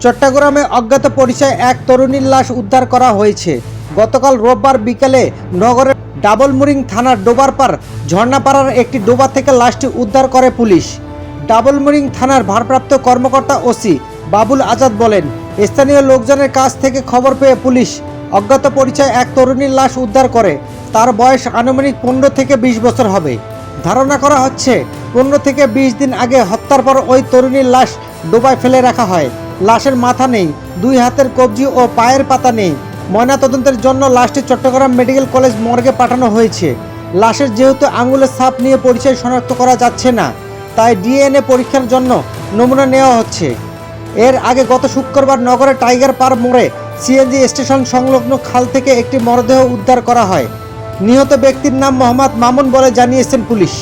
চট্টগ্রামে অজ্ঞাত পরিচয় এক তরুণীর লাশ উদ্ধার করা হয়েছে। গতকাল রোববার বিকেলে নগরের ডাবলমুরিং থানার ডোবারপাড় ঝর্ণাপাড়ার একটি ডোবা থেকে লাশটি উদ্ধার করে পুলিশ। ডাবলমুরিং থানার ভারপ্রাপ্ত কর্মকর্তা ওসি বাবুল আজাদ বলেন, স্থানীয় লোকজনের কাছ থেকে খবর পেয়ে পুলিশ অজ্ঞাত পরিচয় এক তরুণীর লাশ উদ্ধার করে। তার বয়স আনুমানিক 15 থেকে 20 বছর হবে। ধারণা করা হচ্ছে 15 থেকে 20 দিন আগে হত্যার পর ওই তরুণীর লাশ ডোবায় ফেলে রাখা হয়। লাশের মাথা নেই, 2 হাতের কবজি ও পায়ের পাতা নেই। ময়নাতদন্তের জন্য লাশটি চট্টগ্রাম মেডিকেল কলেজ মর্গে পাঠানো হয়েছে। লাশের যেহেতু আঙুলের ছাপ নিয়ে পরিচয় শনাক্ত করা যাচ্ছে না, তাই ডিএনএ পরীক্ষার জন্য নমুনা নেওয়া হচ্ছে। এর আগে গত শুক্রবার নগরের টাইগার পার্ক মোড়ে সিএনজি স্টেশন সংলগ্ন খাল থেকে একটি মরদেহ উদ্ধার করা হয়। নিহত ব্যক্তির নাম মোহাম্মদ মামুন বলে জানিয়েছেন পুলিশ।